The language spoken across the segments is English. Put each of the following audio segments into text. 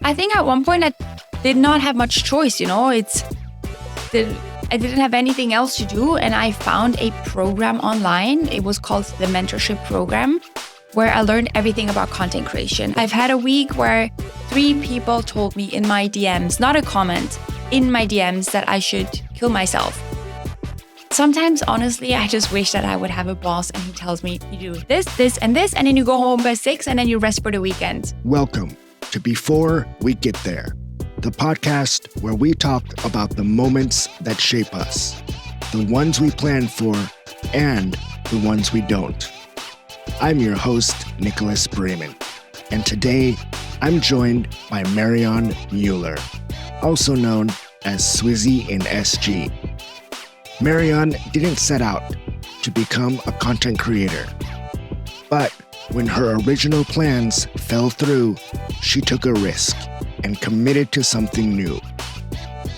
I think at one point I did not have much choice, I didn't have anything else to do, and I found a program online. It was called the mentorship program, where I learned everything about content creation. I've had a week where 3 people told me in my DMs, not a comment, in my DMs that I should kill myself. Sometimes, honestly, I just wish that I would have a boss and he tells me, you do this, this, and this, and then you go home by 6 and then you rest for the weekend. Welcome to Before We Get There, the podcast where we talk about the moments that shape us, the ones we plan for, and the ones we don't. I'm your host, Nicholas Beman, and today I'm joined by Marion Muller, also known as swizzyinsg. Marion didn't set out to become a content creator, but when her original plans fell through, she took a risk and committed to something new.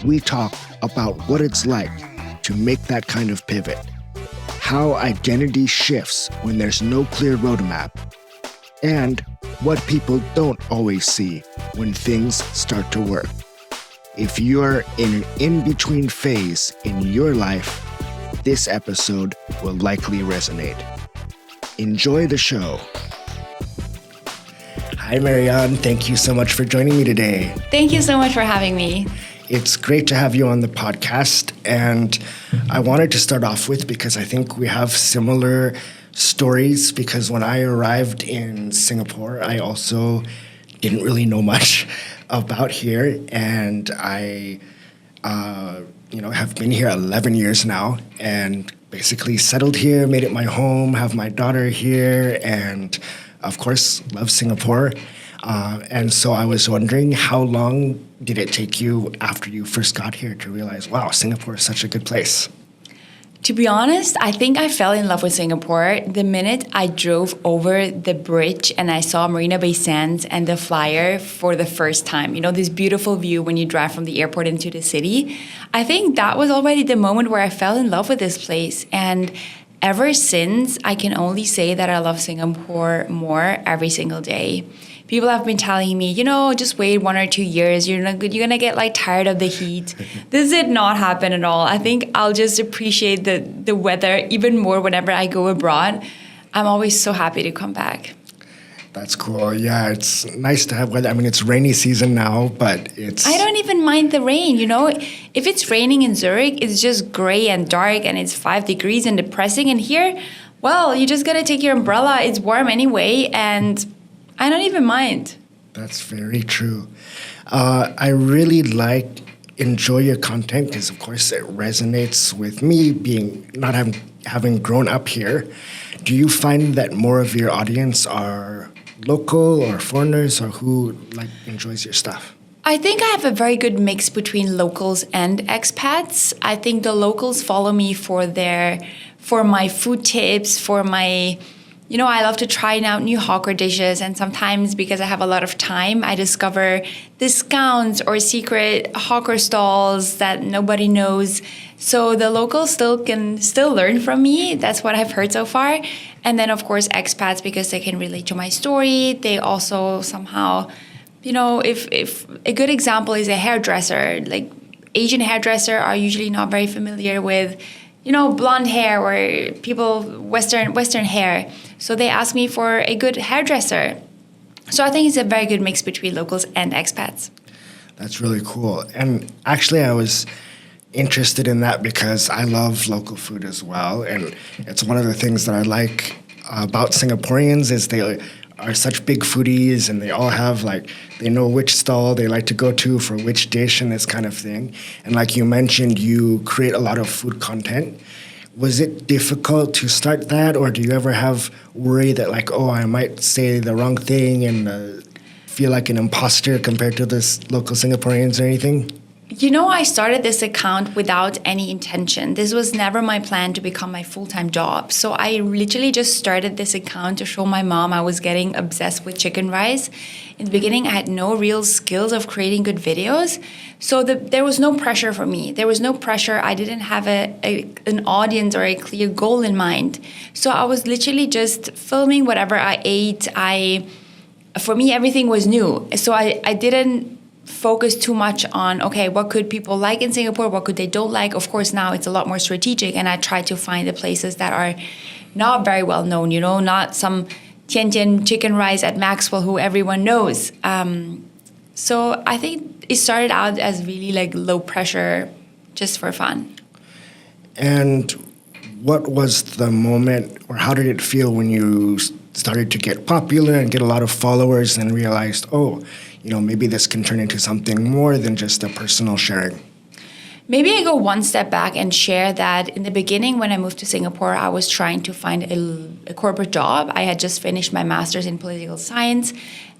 We talk about what it's like to make that kind of pivot, how identity shifts when there's no clear roadmap, and what people don't always see when things start to work. If you're in an in-between phase in your life, this episode will likely resonate. Enjoy the show. Hi, Marion. Thank you so much for joining me today. Thank you so much for having me. It's great to have you on the podcast, and I wanted to start off with because I think we have similar stories, because when I arrived in Singapore, I also didn't really know much about here, and I have been here 11 years now and basically settled here, made it my home, have my daughter here, and of course, love Singapore. And so I was wondering, how long did it take you after you first got here to realize, wow, Singapore is such a good place? To be honest, I think I fell in love with Singapore the minute I drove over the bridge and I saw Marina Bay Sands and the Flyer for the first time. This beautiful view when you drive from the airport into the city. I think that was already the moment where I fell in love with this place. And ever since, I can only say that I love Singapore more every single day. People have been telling me, just wait 1 or 2 years. You're gonna get tired of the heat. This did not happen at all. I think I'll just appreciate the weather even more whenever I go abroad. I'm always so happy to come back. That's cool. Yeah, it's nice to have weather. I mean, it's rainy season now, but I don't even mind the rain, If it's raining in Zurich, it's just gray and dark and it's 5 degrees and depressing. And here, well, you just gotta take your umbrella. It's warm anyway, and I don't even mind. That's very true. I really enjoy your content because, of course, it resonates with me having grown up here. Do you find that more of your audience are local or foreigners, or who enjoys your stuff? I think I have a very good mix between locals and expats. I think the locals follow me for my food tips, for my I love to try out new hawker dishes, and sometimes because I have a lot of time, I discover discounts or secret hawker stalls that nobody knows. So the locals can still learn from me. That's what I've heard so far. And then, of course, expats, because they can relate to my story. They also somehow, if a good example is a hairdresser, Asian hairdresser are usually not very familiar with blonde hair or people Western hair. So they ask me for a good hairdresser. So I think it's a very good mix between locals and expats. That's really cool. And actually, I was interested in that because I love local food as well. And it's one of the things that I like about Singaporeans is they are such big foodies, and they all have they know which stall they like to go to for which dish and this kind of thing. And like you mentioned, you create a lot of food content. Was it difficult to start that, or do you ever have worry that I might say the wrong thing and feel like an imposter compared to the local Singaporeans or anything? I started this account without any intention. This was never my plan to become my full-time job. So I literally just started this account to show my mom I was getting obsessed with chicken rice. In the beginning, I had no real skills of creating good videos. So there was no pressure for me. There was no pressure. I didn't have an audience or a clear goal in mind. So I was literally just filming whatever I ate. I for me, everything was new. So I didn't focus too much on, okay, what could people like in Singapore? What could they don't like? Of course, now it's a lot more strategic, and I try to find the places that are not very well known, not some Tian Tian chicken rice at Maxwell who everyone knows. So I think it started out as really like low pressure, just for fun. And what was the moment, or how did it feel when you started to get popular and get a lot of followers and realized, maybe this can turn into something more than just a personal sharing? Maybe I go one step back and share that in the beginning when I moved to Singapore, I was trying to find a corporate job. I had just finished my master's in political science,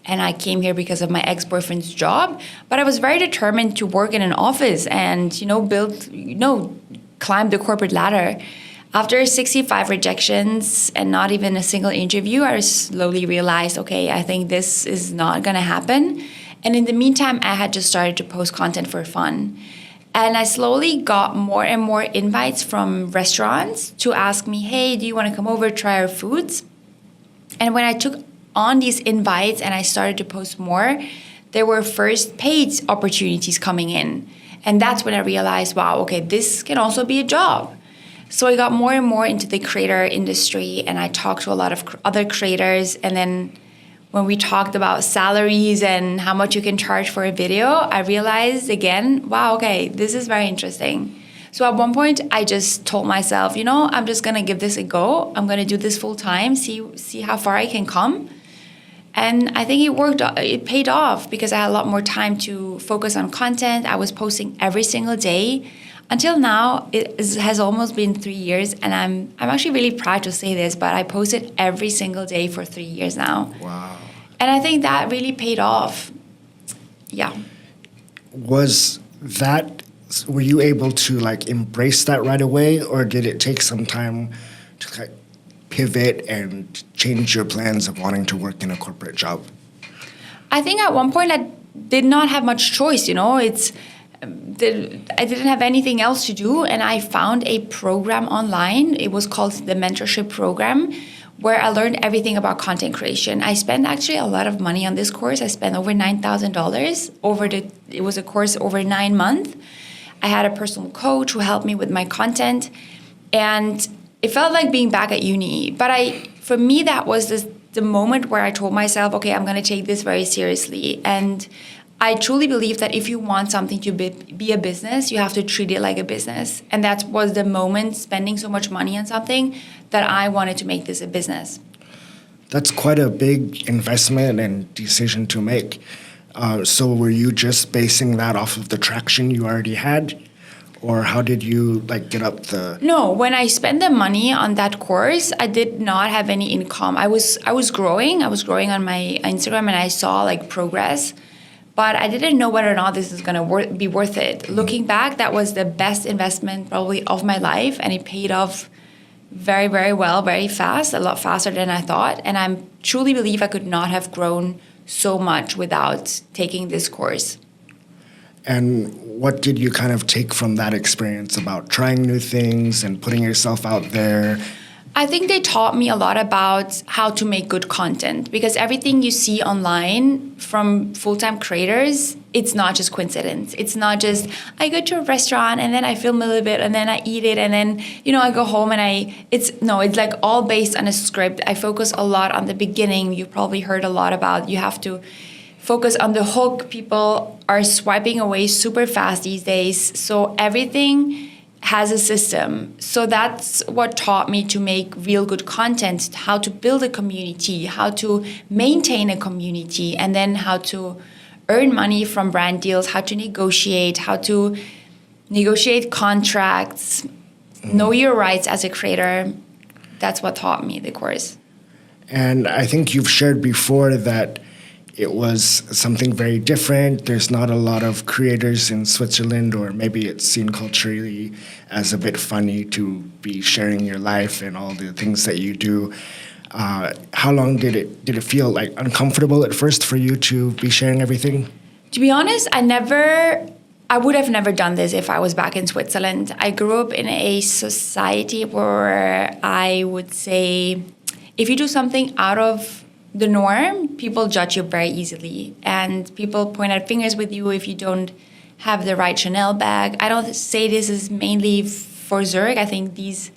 and I came here because of my ex-boyfriend's job. But I was very determined to work in an office and, climb the corporate ladder. After 65 rejections and not even a single interview, I slowly realized, okay, I think this is not going to happen. And in the meantime, I had just started to post content for fun. And I slowly got more and more invites from restaurants to ask me, hey, do you want to come over, try our foods? And when I took on these invites and I started to post more, there were first paid opportunities coming in. And that's when I realized, wow, okay, this can also be a job. So I got more and more into the creator industry, and I talked to a lot of other creators. And then when we talked about salaries and how much you can charge for a video, I realized again, wow, okay, this is very interesting. So at one point, I just told myself, I'm just going to give this a go. I'm going to do this full time, see how far I can come. And I think it worked. It paid off because I had a lot more time to focus on content. I was posting every single day. Until now, has almost been 3 years, and I'm actually really proud to say this, but I posted every single day for 3 years now. Wow. And I think that really paid off. Yeah. Were you able to embrace that right away, or did it take some time to pivot and change your plans of wanting to work in a corporate job? I think at one point I did not have much choice, I didn't have anything else to do, and I found a program online. It was called the mentorship program, where I learned everything about content creation. I spent actually a lot of money on this course. I spent over $9,000 it was a course over 9 months. I had a personal coach who helped me with my content, and it felt like being back at uni. But for me, that was the moment where I told myself, okay, I'm going to take this very seriously. And I truly believe that if you want something to be a business, you have to treat it like a business. And that was the moment, spending so much money on something, that I wanted to make this a business. That's quite a big investment and decision to make. So were you just basing that off of the traction you already had? Or how did you get up the... No, when I spent the money on that course, I did not have any income. I was growing. I was growing on my Instagram, and I saw progress. But I didn't know whether or not this is going to be worth it. Looking back, that was the best investment probably of my life, and it paid off very, very well, very fast, a lot faster than I thought. And I truly believe I could not have grown so much without taking this course. And what did you kind of take from that experience about trying new things and putting yourself out there? I think they taught me a lot about how to make good content, because everything you see online from full-time creators, it's not just coincidence. It's not just, I go to a restaurant and then I film a little bit and then I eat it and then, I go home and it's all based on a script. I focus a lot on the beginning. You probably heard a lot about, you have to focus on the hook. People are swiping away super fast these days. So everything has a system. So that's what taught me to make real good content, how to build a community, how to maintain a community, and then how to earn money from brand deals, how to negotiate contracts, know your rights as a creator. That's what taught me the course. And I think you've shared before that it was something very different. There's not a lot of creators in Switzerland, or maybe it's seen culturally as a bit funny to be sharing your life and all the things that you do. How long did it feel uncomfortable at first for you to be sharing everything? To be honest, I would have never done this if I was back in Switzerland. I grew up in a society where I would say, if you do something out of the norm, people judge you very easily. And people point out fingers with you if you don't have the right Chanel bag. I don't say this is mainly for Zurich. I think these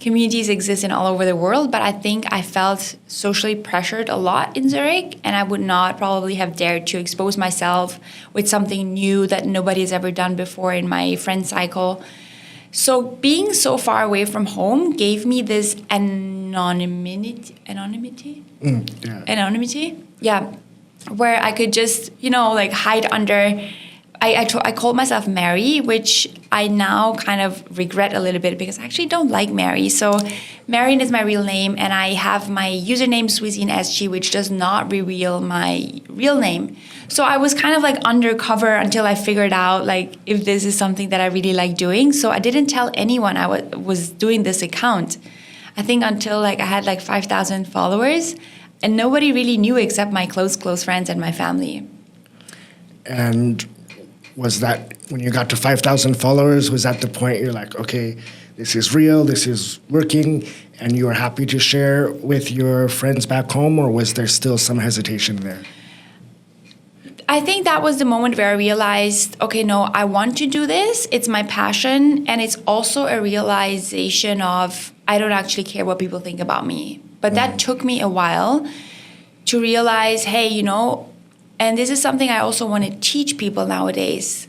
communities exist in all over the world, but I think I felt socially pressured a lot in Zurich, and I would not probably have dared to expose myself with something new that nobody has ever done before in my friend cycle. So being so far away from home gave me this anonymity, where I could just, like hide under. I called myself Mary, which I now kind of regret a little bit because I actually don't like Mary. So Marion is my real name, and I have my username swizzyinsg, which does not reveal my real name. So I was kind of like undercover until I figured out like if this is something that I really like doing. So I didn't tell anyone I was doing this account. I think until like I had like 5,000 followers, and nobody really knew except my close friends and my family. And was that when you got to 5,000 followers, was that the point you're like, okay, this is real, this is working, and you were happy to share with your friends back home, or was there still some hesitation there? I think that was the moment where I realized, okay, no, I want to do this. It's my passion. And it's also a realization of I don't actually care what people think about me. But that took me a while to realize, hey, and this is something I also want to teach people nowadays.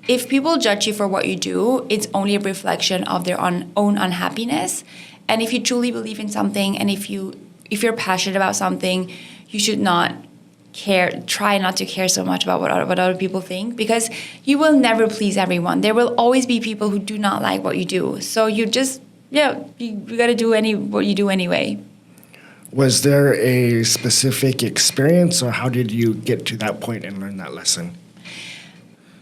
If people judge you for what you do, it's only a reflection of their own unhappiness. And if you truly believe in something, and if you're passionate about something, you should not try not to care so much about what other people think, because you will never please everyone. There will always be people who do not like what you do. So you just, you got to do what you do anyway. Was there a specific experience, or how did you get to that point and learn that lesson?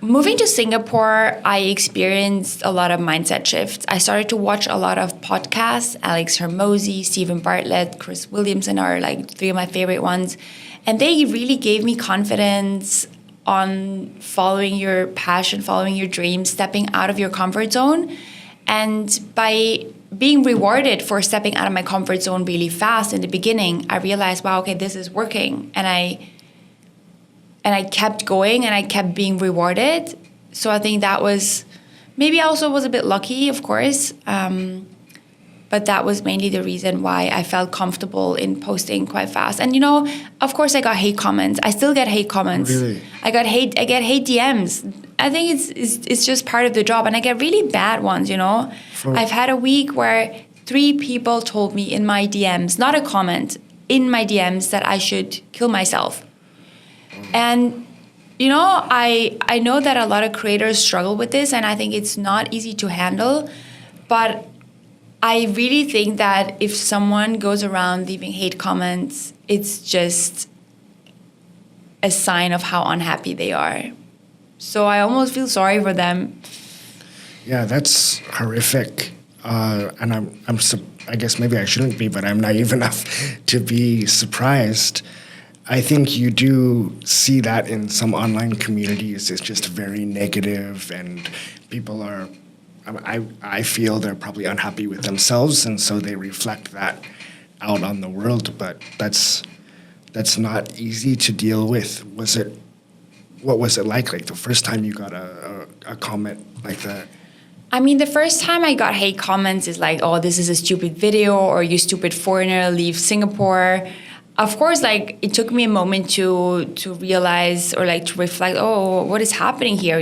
Moving to Singapore, I experienced a lot of mindset shifts. I started to watch a lot of podcasts. Alex Hormozy, Stephen Bartlett, Chris Williamson are like three of my favorite ones. And they really gave me confidence on following your passion, following your dreams, stepping out of your comfort zone. And by being rewarded for stepping out of my comfort zone really fast in the beginning, I realized, wow, okay, this is working. And I kept going, and I kept being rewarded. So I think that was, maybe I also was a bit lucky, of course. But that was mainly the reason why I felt comfortable in posting quite fast. And, of course I got hate comments. I still get hate comments. Really? I get hate DMs. I think it's just part of the job. And I get really bad ones, I've had a week where 3 people told me in my DMs, not a comment, in my DMs that I should kill myself. And, I know that a lot of creators struggle with this, and I think it's not easy to handle. But I really think that if someone goes around leaving hate comments, it's just a sign of how unhappy they are. So I almost feel sorry for them. Yeah, that's horrific. And I guess maybe I shouldn't be, but I'm naive enough to be surprised. I think you do see that in some online communities. It's just very negative, and people are, I feel they're probably unhappy with themselves, and so they reflect that out on the world. But that's not easy to deal with. What was it like the first time you got a comment like that? I mean, the first time I got hate comments is like, oh, this is a stupid video, or you stupid foreigner, leave Singapore. Of course, it took me a moment to realize, or to reflect, oh, what is happening here,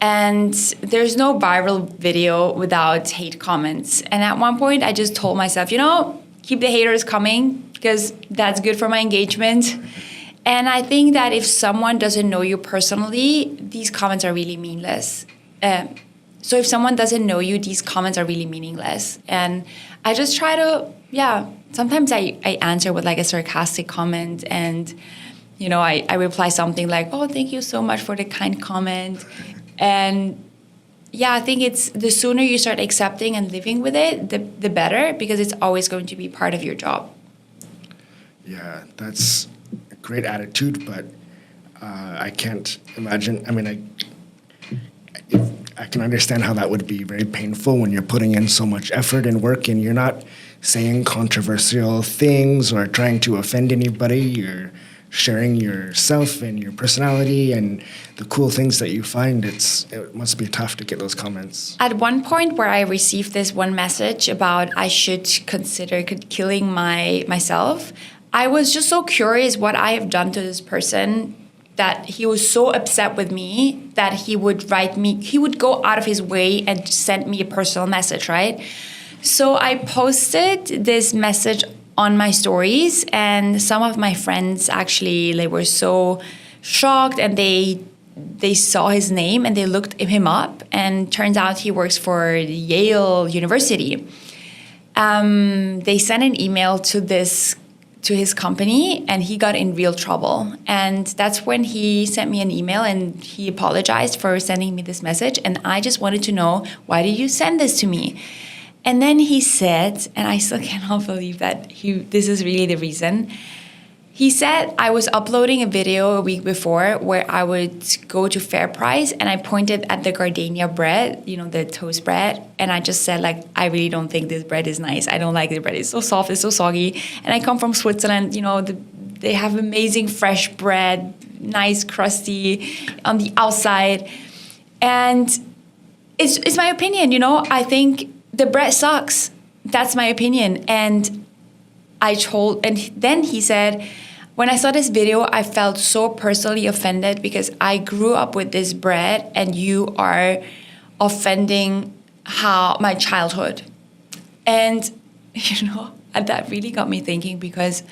And there's no viral video without hate comments. And at one point, I just told myself, keep the haters coming, because that's good for my engagement. And I think that if someone doesn't know you personally, these comments are really meaningless. So if someone doesn't know you, these comments are really meaningless. And I just try to, sometimes I answer with a sarcastic comment, and, I reply something like, oh, thank you so much for the kind comment. And I think it's the sooner you start accepting and living with it, the better, because it's always going to be part of your job. Yeah, that's a great attitude, but I can't imagine. I mean, I can understand how that would be very painful when you're putting in so much effort and work, and you're not saying controversial things or trying to offend anybody. You're sharing yourself and your personality and the cool things that you find. It must be tough to get those comments. At one point where I received this one message about I should consider killing myself, I was just so curious what I have done to this person that he was so upset with me that he would go out of his way and send me a personal message, right? So I posted this message on my stories, and some of my friends actually, they were so shocked, and they saw his name and they looked him up, and turns out he works for Yale University. They sent an email to his company, and he got in real trouble. And that's when he sent me an email and he apologized for sending me this message. And I just wanted to know, why did you send this to me? And then he said, and I still cannot believe that this is really the reason. He said I was uploading a video a week before where I would go to FairPrice, and I pointed at the gardenia bread, the toast bread, and I just said, like, I really don't think this bread is nice. I don't like the bread. It's so soft. It's so soggy. And I come from Switzerland. They have amazing fresh bread, nice, crusty on the outside. And it's my opinion, I think the bread sucks. That's my opinion. And then he said, when I saw this video, I felt so personally offended because I grew up with this bread and you are offending my childhood. And, that really got me thinking, because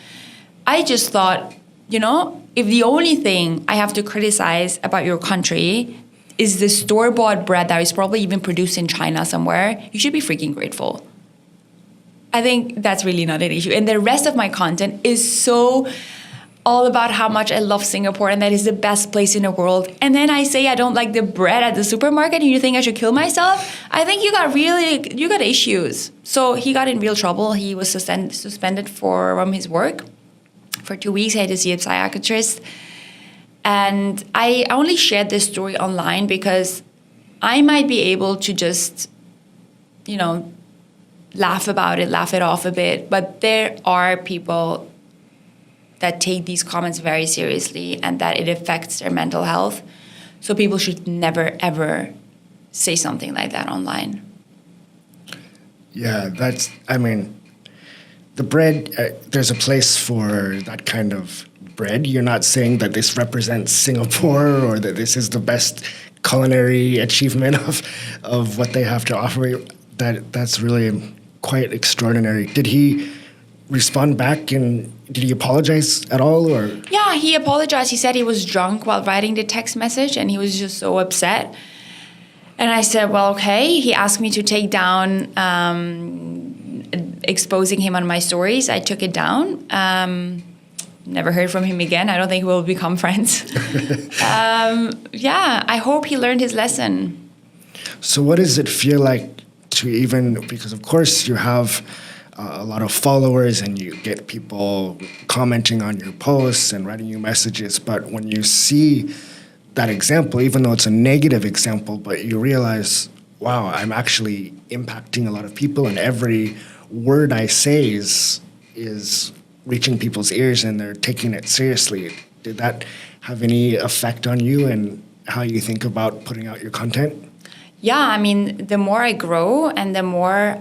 I just thought, if the only thing I have to criticize about your country is the store-bought bread that is probably even produced in China somewhere, you should be freaking grateful. I think that's really not an issue. And the rest of my content is so all about how much I love Singapore and that is the best place in the world. And then I say I don't like the bread at the supermarket and you think I should kill myself? I think you got issues. So he got in real trouble. He was suspended from his work for 2 weeks. He had to see a psychiatrist. And I only shared this story online because I might be able to just, laugh about it, laugh it off a bit. But there are people that take these comments very seriously and that it affects their mental health. So people should never, ever say something like that online. Yeah, the bread, there's a place for that kind of bread. You're not saying that this represents Singapore or that this is the best culinary achievement of what they have to offer. That's really quite extraordinary. Did he respond back and did he apologize at all? Or yeah, he apologized. He said he was drunk while writing the text message and he was just so upset. And I said, well, okay. He asked me to take down exposing him on my stories. I took it down. Never heard from him again. I don't think we'll become friends. I hope he learned his lesson. So what does it feel like because of course you have a lot of followers and you get people commenting on your posts and writing you messages, but when you see that example, even though it's a negative example, but you realize, wow, I'm actually impacting a lot of people and every word I say is reaching people's ears and they're taking it seriously. Did that have any effect on you and how you think about putting out your content? Yeah, the more I grow and the more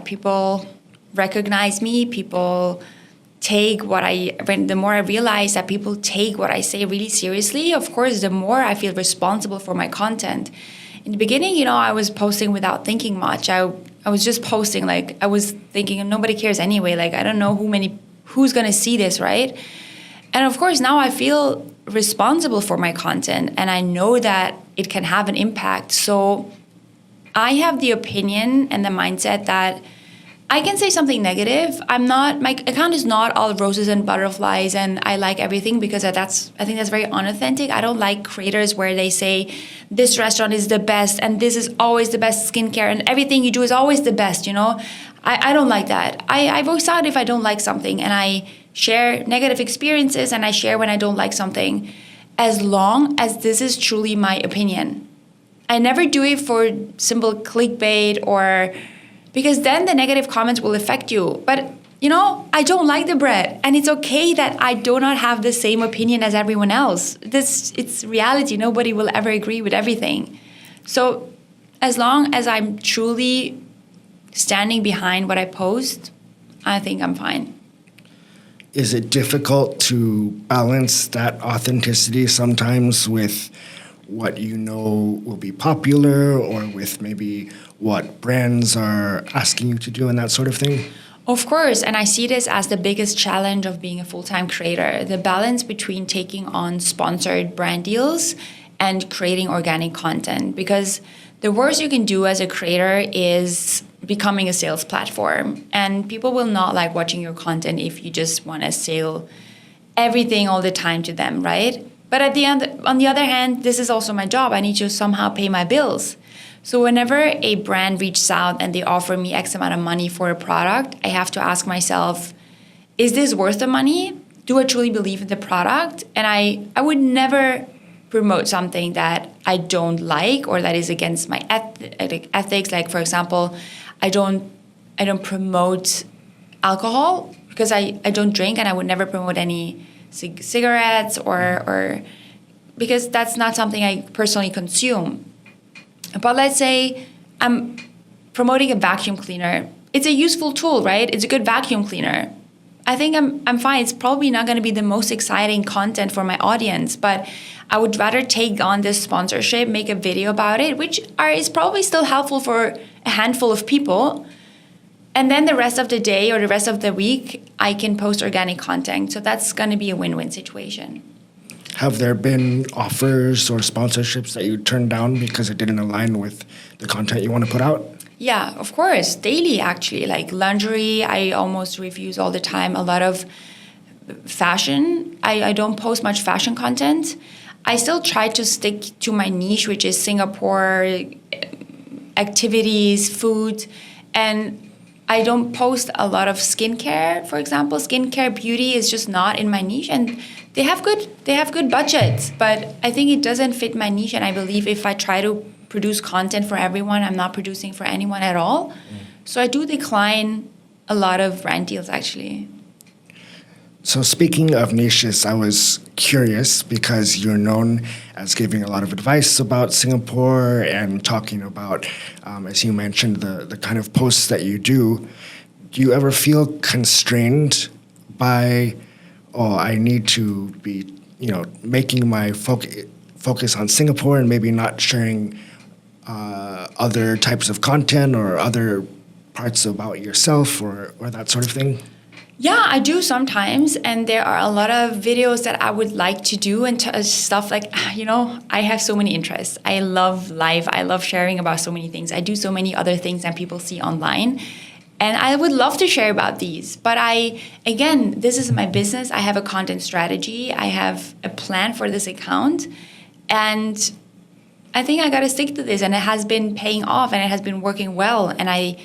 people recognize me, the more I realize that people take what I say really seriously, of course, the more I feel responsible for my content. In the beginning, I was posting without thinking much. I was just posting, I was thinking nobody cares anyway. I don't know who's going to see this, right? And of course, now I feel responsible for my content and I know that it can have an impact. So I have the opinion and the mindset that I can say something negative. My account is not all roses and butterflies and I like everything because I think that's very unauthentic. I don't like creators where they say this restaurant is the best and this is always the best skincare and everything you do is always the best, I don't like that. I voice out if I don't like something and I share negative experiences and I share when I don't like something as long as this is truly my opinion. I never do it for simple clickbait or because then the negative comments will affect you. But I don't like the bread, and it's okay that I do not have the same opinion as everyone else. It's reality. Nobody will ever agree with everything. So as long as I'm truly standing behind what I post, I think I'm fine. Is it difficult to balance that authenticity sometimes with what will be popular, or with maybe what brands are asking you to do and that sort of thing? Of course, and I see this as the biggest challenge of being a full-time creator, the balance between taking on sponsored brand deals and creating organic content. Because the worst you can do as a creator is becoming a sales platform, and people will not like watching your content if you just want to sell everything all the time to them, right? But on the other hand, this is also my job. I need to somehow pay my bills. So whenever a brand reaches out and they offer me X amount of money for a product, I have to ask myself, is this worth the money? Do I truly believe in the product? And I would never promote something that I don't like or that is against my ethics. Like, for example, I don't promote alcohol because I don't drink, and I would never promote any cigarettes or because that's not something I personally consume. But let's say I'm promoting a vacuum cleaner. It's a useful tool, right? It's a good vacuum cleaner. I think I'm fine. It's probably not going to be the most exciting content for my audience, but I would rather take on this sponsorship, make a video about it, which is probably still helpful for a handful of people. And then the rest of the day or the rest of the week, I can post organic content. So that's going to be a win-win situation. Have there been offers or sponsorships that you turned down because it didn't align with the content you want to put out? Yeah, of course. Daily, actually. Like lingerie, I almost refuse all the time. A lot of fashion. I don't post much fashion content. I still try to stick to my niche, which is Singapore, activities, food. And I don't post a lot of skincare, for example. Skincare, beauty is just not in my niche. And they have good budgets, but I think it doesn't fit my niche. And I believe if I try to produce content for everyone, I'm not producing for anyone at all. So I do decline a lot of brand deals, actually. So speaking of niches, I was curious because you're known as giving a lot of advice about Singapore and talking about, as you mentioned, the kind of posts that you do. Do you ever feel constrained by, I need to be, making my focus on Singapore and maybe not sharing other types of content or other parts about yourself or that sort of thing? Yeah, I do sometimes, and there are a lot of videos that I would like to do and stuff like, I have so many interests. I love life. I love sharing about so many things. I do so many other things than people see online, and I would love to share about these. But this is my business. I have a content strategy. I have a plan for this account, and I think I got to stick to this, and it has been paying off, and it has been working well, and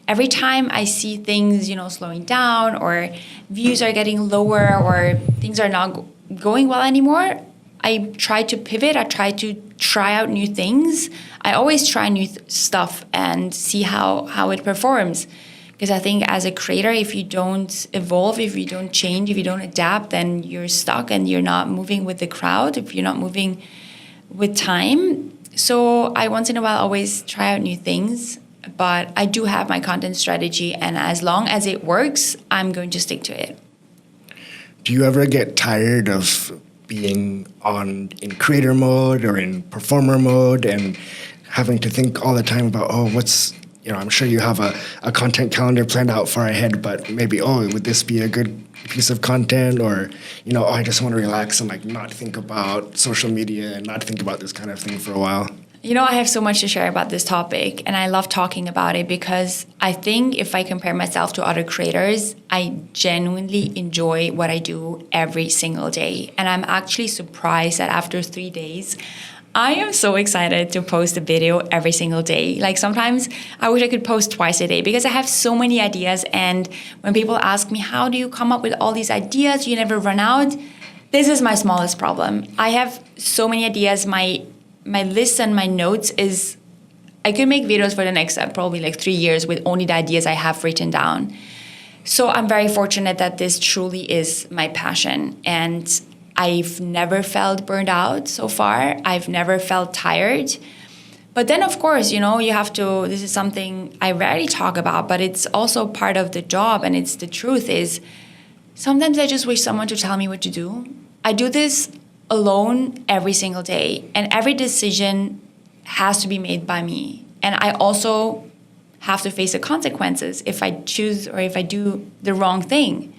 every time I see things, slowing down or views are getting lower or things are not going well anymore, I try to pivot. I try to try out new things. I always try new stuff and see how it performs. Because I think as a creator, if you don't evolve, if you don't change, if you don't adapt, then you're stuck and you're not moving with the crowd, if you're not moving with time. So I once in a while always try out new things. But I do have my content strategy, and as long as it works, I'm going to stick to it. Do you ever get tired of being in creator mode or in performer mode and having to think all the time about, I'm sure you have a content calendar planned out far ahead, but maybe, would this be a good piece of content? Or, I just want to relax and not think about social media and not think about this kind of thing for a while. I have so much to share about this topic, and I love talking about it because I think if I compare myself to other creators, I genuinely enjoy what I do every single day. And I'm actually surprised that after 3 days, I am so excited to post a video every single day. Like sometimes I wish I could post twice a day because I have so many ideas. And when people ask me, how do you come up with all these ideas? You never run out. This is my smallest problem. I have so many ideas. My list and my notes is I could make videos for the next probably like 3 years with only the ideas I have written down. So I'm very fortunate that this truly is my passion. And I've never felt burned out so far. I've never felt tired. But then, of course, you know, you have to, this is something I rarely talk about, but it's also part of the job. And it's the truth is, sometimes I just wish someone to tell me what to do. I do this alone every single day. And every decision has to be made by me. And I also have to face the consequences if I choose or if I do the wrong thing.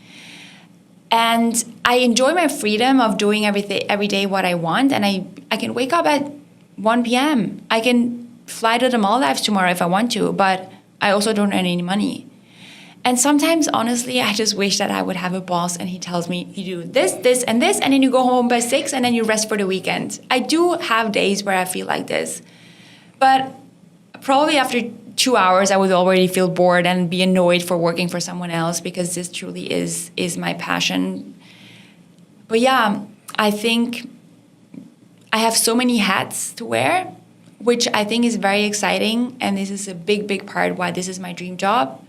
And I enjoy my freedom of doing every day what I want. And I can wake up at 1 p.m. I can fly to the Maldives tomorrow if I want to, but I also don't earn any money. And sometimes, honestly, I just wish that I would have a boss and he tells me, you do this, this, and this, and then you go home by 6 and then you rest for the weekend. I do have days where I feel like this. But probably after 2 hours, I would already feel bored and be annoyed for working for someone else because this truly is my passion. But yeah, I think I have so many hats to wear, which I think is very exciting. And this is a big, big part why this is my dream job.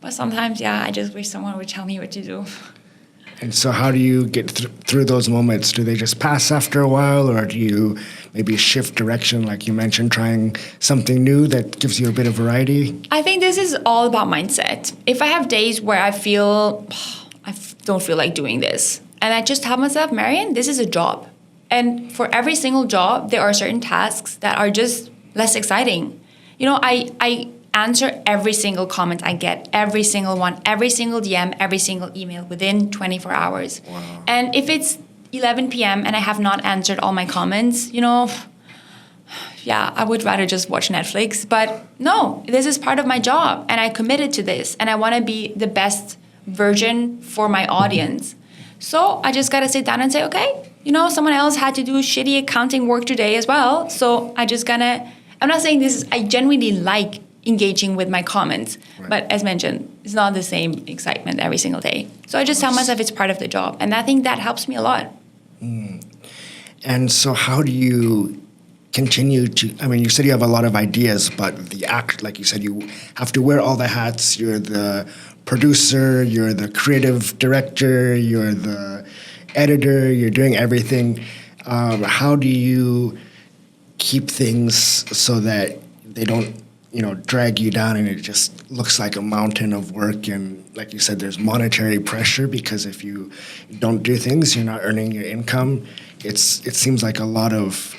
But sometimes, yeah, I just wish someone would tell me what to do. And so how do you get through those moments? Do they just pass after a while, or do you maybe shift direction, like you mentioned, trying something new that gives you a bit of variety? I think this is all about mindset. If I have days where I feel, don't feel like doing this, and I just tell myself, Marion, this is a job. And for every single job, there are certain tasks that are just less exciting. You know, I answer every single comment I get, every single one, every single DM, every single email within 24 hours. Wow. And if it's 11 p.m. and I have not answered all my comments, you know, yeah, I would rather just watch Netflix. But no, this is part of my job and I committed to this and I want to be the best version for my audience. So I just got to sit down and say, okay, you know, someone else had to do shitty accounting work today as well. So I just gonna, I'm not saying this is, I genuinely like engaging with my comments. Right. But as mentioned, it's not the same excitement every single day. So I just tell myself it's part of the job. And I think that helps me a lot. Mm. And so how do you continue to, I mean, you said you have a lot of ideas, but the act, like you said, you have to wear all the hats. You're the producer, you're the creative director, you're the editor, you're doing everything. How do you keep things so that they don't, you know, drag you down and it just looks like a mountain of work? And like you said, there's monetary pressure because if you don't do things, you're not earning your income. It seems like a lot of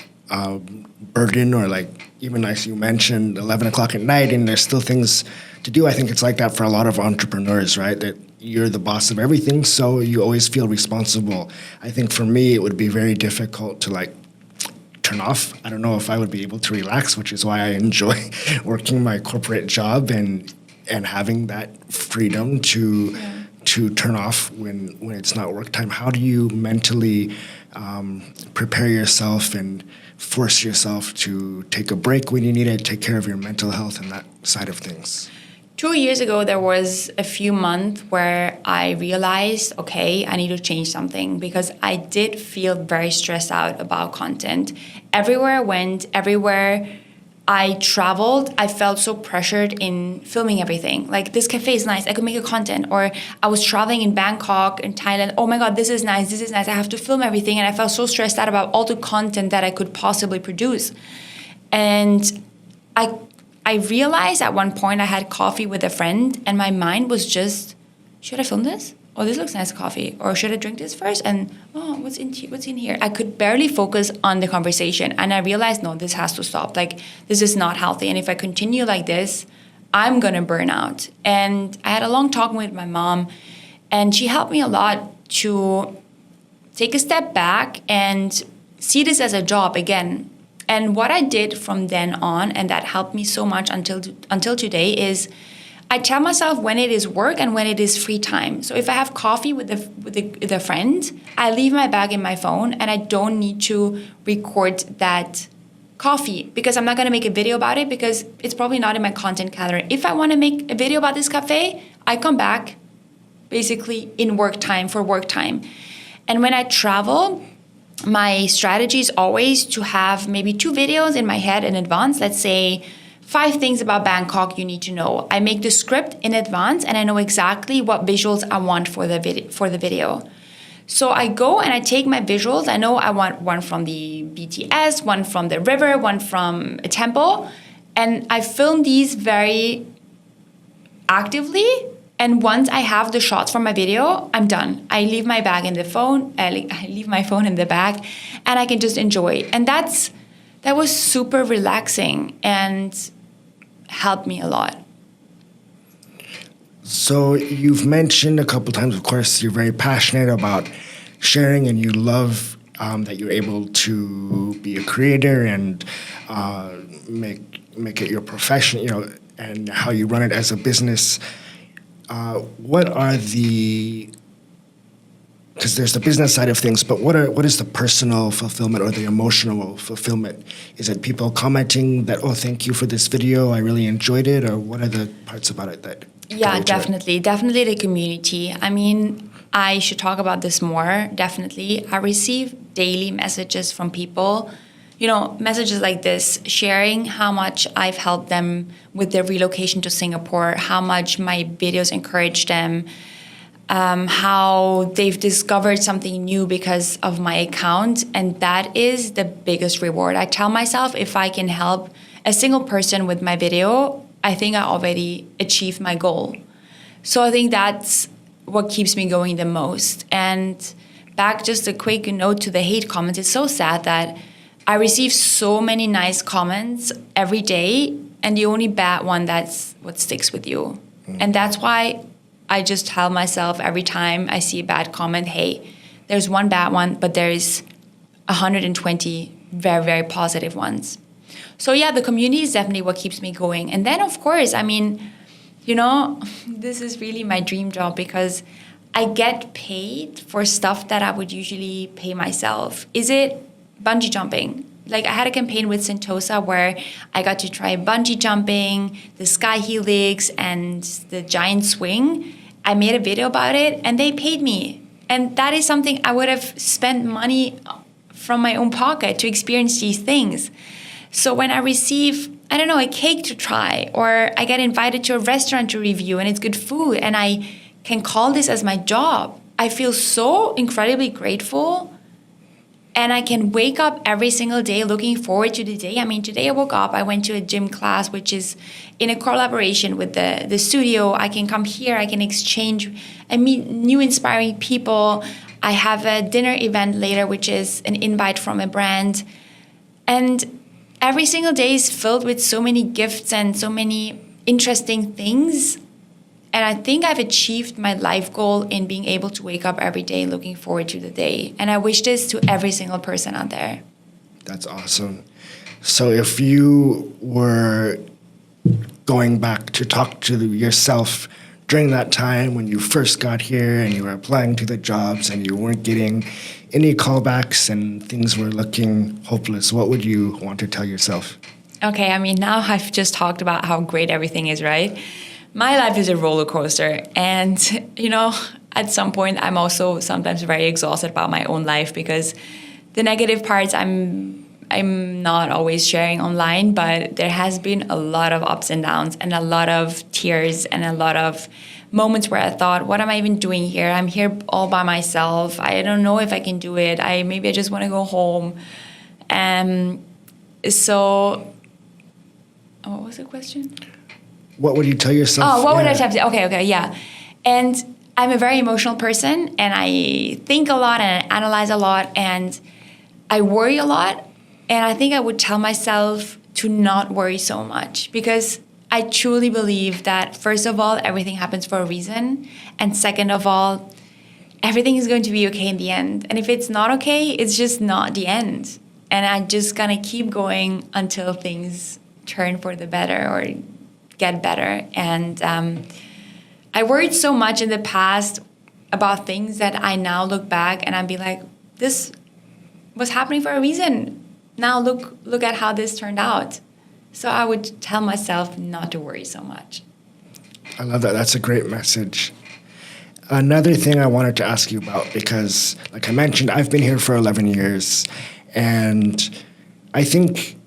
burden, or like even as you mentioned, 11 o'clock at night and there's still things to do. I think it's like that for a lot of entrepreneurs, right? That you're the boss of everything, so you always feel responsible. I think for me, it would be very difficult to like turn off. I don't know if I would be able to relax, which is why I enjoy working my corporate job and having that freedom to turn off when it's not work time. How do you mentally prepare yourself and force yourself to take a break when you need it, take care of your mental health and that side of things? 2 years ago, there was a few months where I realized, okay, I need to change something because I did feel very stressed out about content. Everywhere I went, everywhere I traveled, I felt so pressured in filming everything. Like, this cafe is nice, I could make a content. Or I was traveling in Bangkok and Thailand, oh my God, this is nice, I have to film everything. And I felt so stressed out about all the content that I could possibly produce. And I realized at one point I had coffee with a friend and my mind was just, should I film this? Oh, this looks nice coffee. Or should I drink this first? And oh, what's in here? I could barely focus on the conversation. And I realized, no, this has to stop. Like, this is not healthy. And if I continue like this, I'm going to burn out. And I had a long talk with my mom and she helped me a lot to take a step back and see this as a job again. And what I did from then on, and that helped me so much until today, is I tell myself when it is work and when it is free time. So if I have coffee with a friend, I leave my bag in my phone and I don't need to record that coffee because I'm not going to make a video about it because it's probably not in my content calendar. If I want to make a video about this cafe, I come back basically in work time for work time. And when I travel, my strategy is always to have maybe 2 videos in my head in advance. Let's say 5 things about Bangkok you need to know. I make the script in advance and I know exactly what visuals I want for the video. So I go and I take my visuals. I know I want one from the BTS, one from the river, one from a temple. And I film these very actively. And once I have the shots for my video, I'm done. I leave my bag in the phone. I leave my phone in the bag and I can just enjoy. And that was super relaxing and helped me a lot. So you've mentioned a couple times, of course, you're very passionate about sharing and you love that you're able to be a creator and make it your profession, and how you run it as a business. What are because there's the business side of things, but what is the personal fulfillment or the emotional fulfillment? Is it people commenting that, oh, thank you for this video, I really enjoyed it, or what are the parts about it that... Yeah, definitely the community. I mean, I should talk about this more, definitely. I receive daily messages from people, messages like this, sharing how much I've helped them with their relocation to Singapore, how much my videos encourage them, how they've discovered something new because of my account. And that is the biggest reward. I tell myself if I can help a single person with my video, I think I already achieved my goal. So I think that's what keeps me going the most. And back, just a quick note to the hate comments. It's so sad that I receive so many nice comments every day, and the only bad one, that's what sticks with you. And that's why I just tell myself every time I see a bad comment, hey, there's one bad one, but there's 120 very, very positive ones. So yeah, the community is definitely what keeps me going. And then, of course, I mean, this is really my dream job because I get paid for stuff that I would usually pay myself. Is it bungee jumping? Like I had a campaign with Sentosa where I got to try bungee jumping, the sky helix, and the giant swing. I made a video about it and they paid me. And that is something I would have spent money from my own pocket to experience these things. So when I receive, a cake to try, or I get invited to a restaurant to review and it's good food and I can call this as my job, I feel so incredibly grateful. And I can wake up every single day looking forward to the day. I mean, today I woke up, I went to a gym class, which is in a collaboration with the studio. I can come here, I can exchange, I meet new inspiring people. I have a dinner event later, which is an invite from a brand. And every single day is filled with so many gifts and so many interesting things. And I think I've achieved my life goal in being able to wake up every day looking forward to the day. And I wish this to every single person out there. That's awesome. So if you were going back to talk to yourself during that time when you first got here and you were applying to the jobs and you weren't getting any callbacks and things were looking hopeless, what would you want to tell yourself? Okay, I mean, now I've just talked about how great everything is, right? My life is a roller coaster. And, at some point, I'm also sometimes very exhausted about my own life because the negative parts I'm not always sharing online, but there has been a lot of ups and downs and a lot of tears and a lot of moments where I thought, what am I even doing here? I'm here all by myself. I don't know if I can do it. Maybe I just want to go home. So, what was the question? What would you tell yourself? Oh, what would I tell myself? Okay, yeah. And I'm a very emotional person, and I think a lot, and I analyze a lot, and I worry a lot. And I think I would tell myself to not worry so much because I truly believe that, first of all, everything happens for a reason. And second of all, everything is going to be okay in the end. And if it's not okay, it's just not the end. And I'm just going to keep going until things turn for the better or get better. And I worried so much in the past about things that I now look back and I'd be like, this was happening for a reason. Now look at how this turned out. So I would tell myself not to worry so much. I love that. That's a great message. Another thing I wanted to ask you about, because like I mentioned, I've been here for 11 years. And I think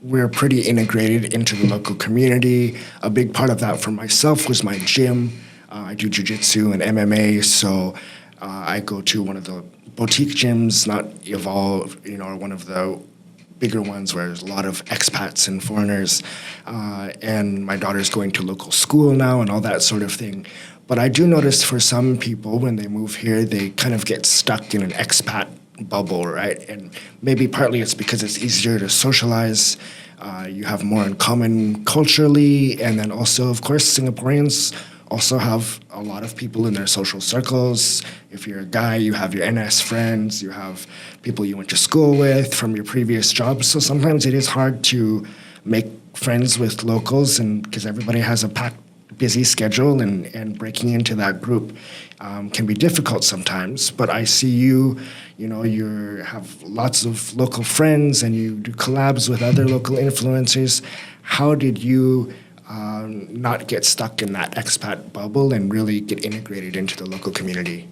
we're pretty integrated into the local community. A big part of that for myself was my gym. I do jiu-jitsu and MMA, so I go to one of the boutique gyms, not Evolve, or one of the bigger ones where there's a lot of expats and foreigners. And my daughter's going to local school now and all that sort of thing. But I do notice for some people, when they move here, they kind of get stuck in an expat bubble, right? And maybe partly it's because it's easier to socialize. You have more in common culturally. And then also, of course, Singaporeans also have a lot of people in their social circles. If you're a guy, you have your NS friends, you have people you went to school with from your previous jobs. So sometimes it is hard to make friends with locals, and because everybody has a packed, busy schedule, and breaking into that group can be difficult sometimes. But I see you have lots of local friends and you do collabs with other local influencers. How did you not get stuck in that expat bubble and really get integrated into the local community?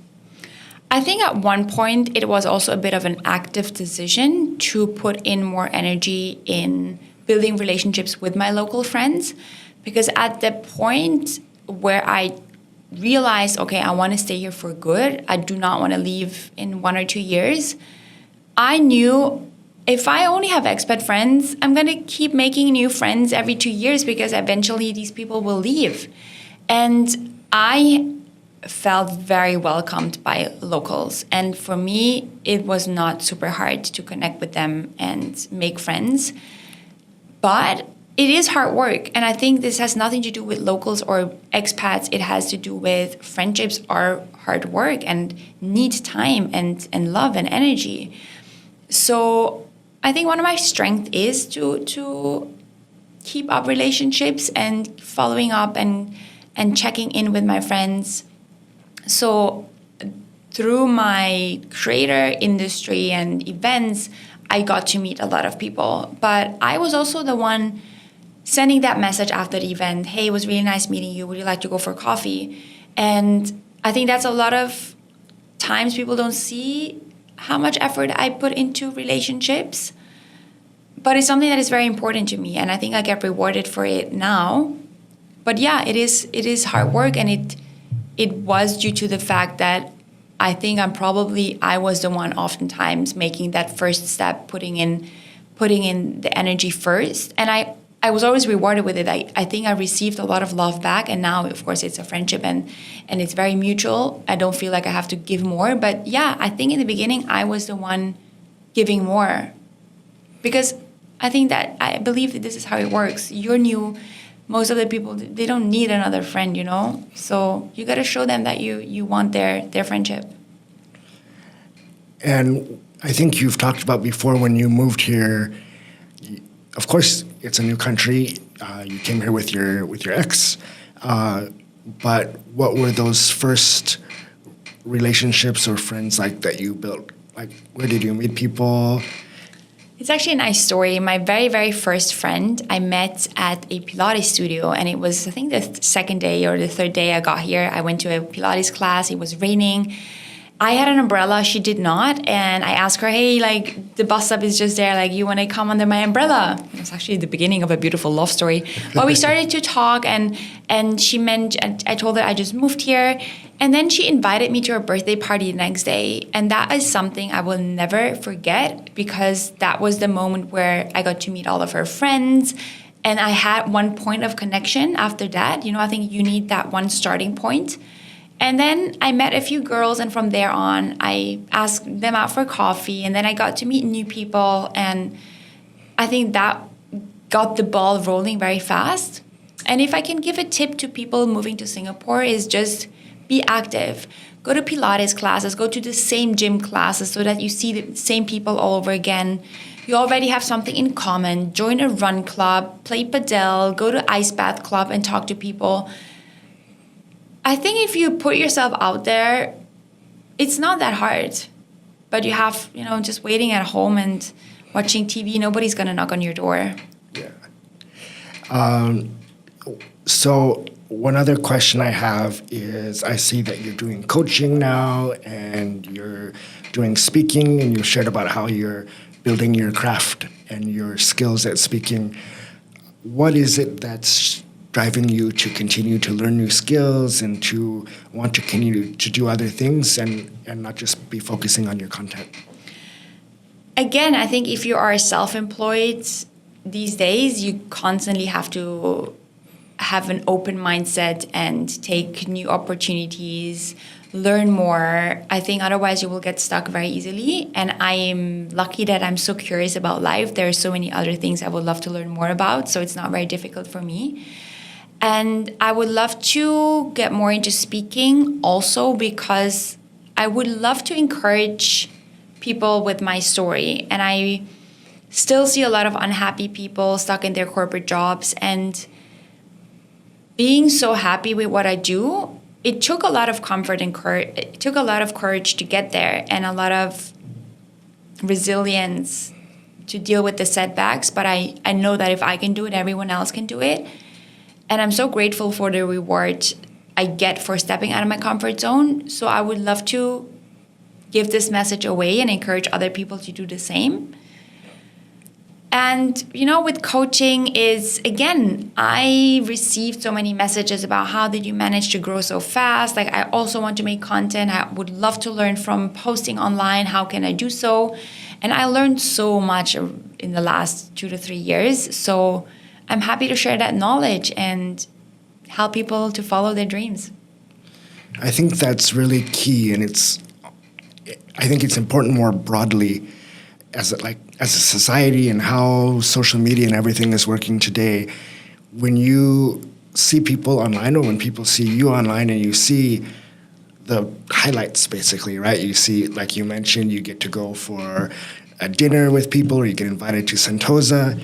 I think at one point it was also a bit of an active decision to put in more energy in building relationships with my local friends, because at the point where I realized, okay, I want to stay here for good, I do not want to leave in 1 or 2 years, I knew if I only have expat friends, I'm going to keep making new friends every 2 years because eventually these people will leave. And I felt very welcomed by locals. And for me, it was not super hard to connect with them and make friends. But it is hard work. And I think this has nothing to do with locals or expats. It has to do with friendships are hard work and need time and love and energy. So I think one of my strengths is to keep up relationships and following up and checking in with my friends. So through my creator industry and events, I got to meet a lot of people. But I was also the one sending that message after the event, hey, it was really nice meeting you. Would you like to go for coffee? And I think that's a lot of times people don't see how much effort I put into relationships. But it's something that is very important to me. And I think I get rewarded for it now. But yeah, it is hard work. And it was due to the fact that I think I was the one oftentimes making that first step, putting in the energy first. And I was always rewarded with it. I think I received a lot of love back, and now, of course, it's a friendship and it's very mutual. I don't feel like I have to give more. But yeah, I think in the beginning, I was the one giving more because I believe that this is how it works. You're new. Most of the people, they don't need another friend, So you got to show them that you want their friendship. And I think you've talked about before when you moved here, of course, it's a new country. You came here with your ex. But what were those first relationships or friends like that you built? Like, where did you meet people? It's actually a nice story. My very, very first friend I met at a Pilates studio, and it was, I think, the second day or the third day I got here. I went to a Pilates class. It was raining. I had an umbrella. She did not. And I asked her, hey, the bus stop is just there. You want to come under my umbrella? It was actually the beginning of a beautiful love story. But we started to talk, and I told her I just moved here. And then she invited me to her birthday party the next day. And that is something I will never forget because that was the moment where I got to meet all of her friends. And I had one point of connection after that. I think you need that one starting point. And then I met a few girls, and from there on, I asked them out for coffee, and then I got to meet new people, and I think that got the ball rolling very fast. And if I can give a tip to people moving to Singapore is just be active. Go to Pilates classes, go to the same gym classes so that you see the same people all over again. You already have something in common. Join a run club, play padel, go to ice bath club and talk to people. I think if you put yourself out there, it's not that hard. But you have, just waiting at home and watching TV, nobody's going to knock on your door. Yeah. So one other question I have is I see that you're doing coaching now and you're doing speaking, and you shared about how you're building your craft and your skills at speaking. What is it that's driving you to continue to learn new skills and to want to continue to do other things and not just be focusing on your content? Again, I think if you are self-employed these days, you constantly have to have an open mindset and take new opportunities, learn more. I think otherwise you will get stuck very easily. And I am lucky that I'm so curious about life. There are so many other things I would love to learn more about, so it's not very difficult for me. And I would love to get more into speaking also because I would love to encourage people with my story. And I still see a lot of unhappy people stuck in their corporate jobs, and being so happy with what I do, it took a lot of comfort and courage. It took a lot of courage to get there and a lot of resilience to deal with the setbacks. But I know that if I can do it, everyone else can do it. And I'm so grateful for the reward I get for stepping out of my comfort zone. So I would love to give this message away and encourage other people to do the same. And, with coaching is, again, I received so many messages about how did you manage to grow so fast? Like, I also want to make content. I would love to learn from posting online. How can I do so? And I learned so much in the last 2 to 3 years. So I'm happy to share that knowledge and help people to follow their dreams. I think that's really key, and I think it's important more broadly as a society and how social media and everything is working today. When you see people online, or when people see you online, and you see the highlights, basically, right? You see, like you mentioned, you get to go for a dinner with people, or you get invited to Sentosa,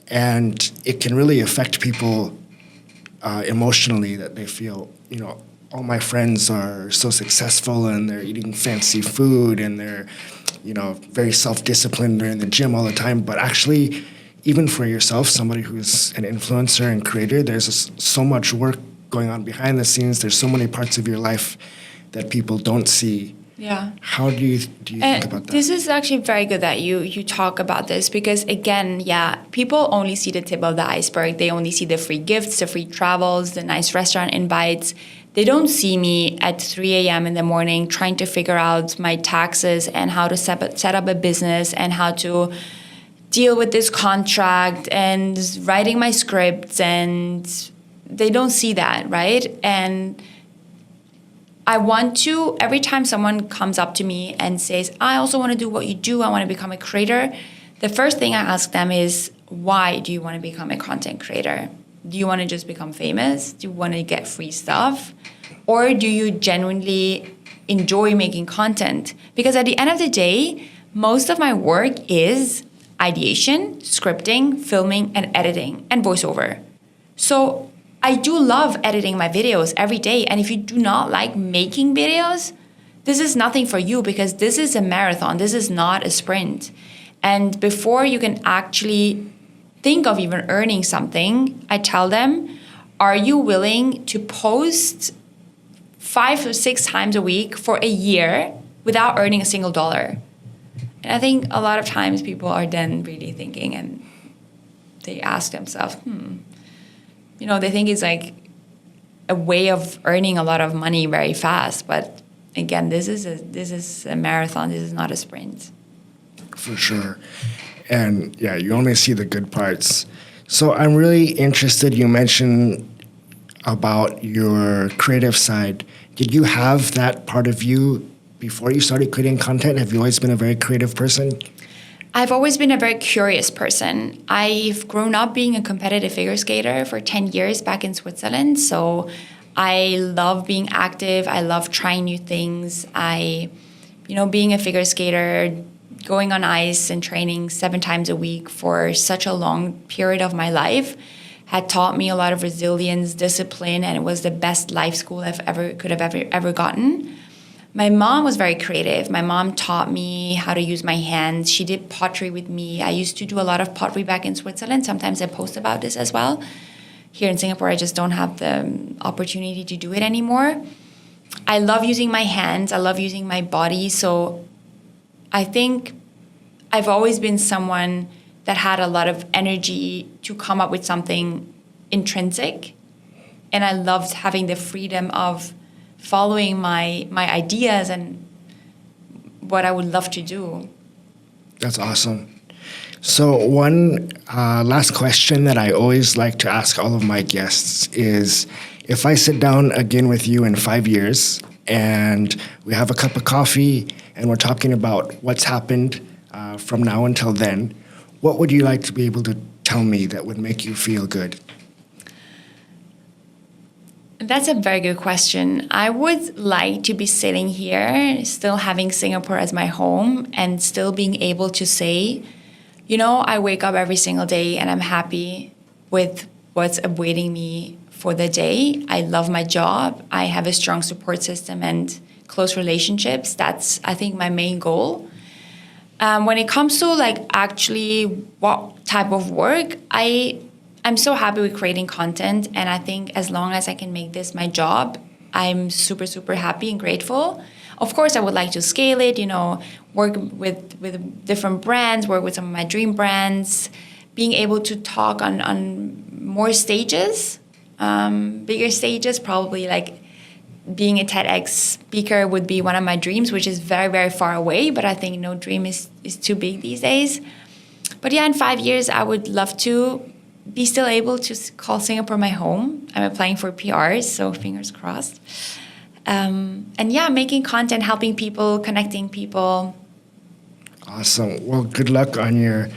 and it can really affect people emotionally, that they feel, all my friends are so successful and they're eating fancy food and they're, very self-disciplined. They're in the gym all the time. But actually, even for yourself, somebody who's an influencer and creator, there's so much work going on behind the scenes. There's so many parts of your life that people don't see. Yeah. How do you think about that? This is actually very good that you talk about this, because again, people only see the tip of the iceberg. They only see the free gifts, the free travels, the nice restaurant invites. They don't see me at 3 a.m. in the morning trying to figure out my taxes and how to set up a business and how to deal with this contract and writing my scripts, and they don't see that, right? And I want to, every time someone comes up to me and says, I also want to do what you do, I want to become a creator, the first thing I ask them is, why do you want to become a content creator? Do you want to just become famous? Do you want to get free stuff? Or do you genuinely enjoy making content? Because at the end of the day, most of my work is ideation, scripting, filming, and editing, and voiceover. So I do love editing my videos every day. And if you do not like making videos, this is nothing for you, because this is a marathon. This is not a sprint. And before you can actually think of even earning something, I tell them, are you willing to post 5 or 6 times a week for a year without earning a single dollar? And I think a lot of times people are then really thinking, and they ask themselves, they think it's like a way of earning a lot of money very fast. But again, this is a marathon. This is not a sprint. For sure. And you only see the good parts. So I'm really interested, you mentioned about your creative side. Did you have that part of you before you started creating content? Have you always been a very creative person? I've always been a very curious person. I've grown up being a competitive figure skater for 10 years back in Switzerland. So I love being active. I love trying new things. Being a figure skater, going on ice and training 7 times a week for such a long period of my life had taught me a lot of resilience, discipline, and it was the best life school I've ever gotten. My mom was very creative. My mom taught me how to use my hands. She did pottery with me. I used to do a lot of pottery back in Switzerland. Sometimes I post about this as well. here in Singapore, I just don't have the opportunity to do it anymore. I love using my hands. I love using my body. So I think I've always been someone that had a lot of energy to come up with something intrinsic. And I loved having the freedom of following my ideas and what I would love to do. That's awesome. So one last question that I always like to ask all of my guests is, if I sit down again with you in 5 years and we have a cup of coffee and we're talking about what's happened from now until then, what would you like to be able to tell me that would make you feel good? That's a very good question. I would like to be sitting here, still having Singapore as my home, and still being able to say, I wake up every single day and I'm happy with what's awaiting me for the day. I love my job. I have a strong support system and close relationships. That's, I think, my main goal. When it comes to actually what type of work, I'm so happy with creating content, and I think as long as I can make this my job, I'm super, super happy and grateful. Of course, I would like to scale it, work with different brands, work with some of my dream brands, being able to talk on more stages, bigger stages, probably being a TEDx speaker would be one of my dreams, which is very, very far away, but I think no dream is too big these days. But yeah, in 5 years, I would love to be still able to call Singapore my home. I'm applying for PRs, so fingers crossed. And yeah, making content, helping people, connecting people. Awesome. Well, good luck on your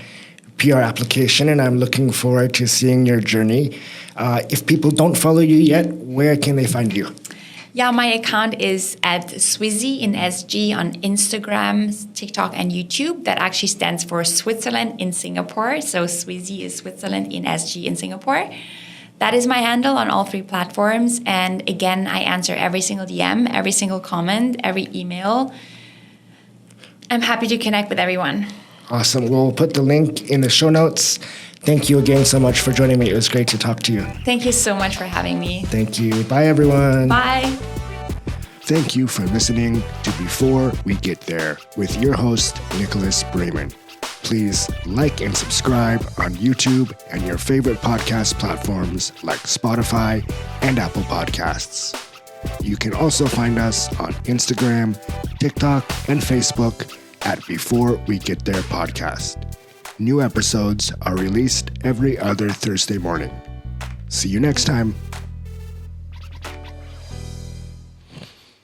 PR application, and I'm looking forward to seeing your journey. If people don't follow you yet, where can they find you? Yeah, my account is at swizzyinsg on Instagram, TikTok, and YouTube. That actually stands for Switzerland in Singapore. So Swizzy is Switzerland in SG in Singapore. That is my handle on all 3 platforms. And again, I answer every single DM, every single comment, every email. I'm happy to connect with everyone. Awesome. We'll put the link in the show notes. Thank you again so much for joining me. It was great to talk to you. Thank you so much for having me. Thank you. Bye, everyone. Bye. Thank you for listening to Before We Get There with your host, Nicholas Beman. Please like and subscribe on YouTube and your favorite podcast platforms like Spotify and Apple Podcasts. You can also find us on Instagram, TikTok, and Facebook at Before We Get There Podcast. New episodes are released every other Thursday morning. See you next time.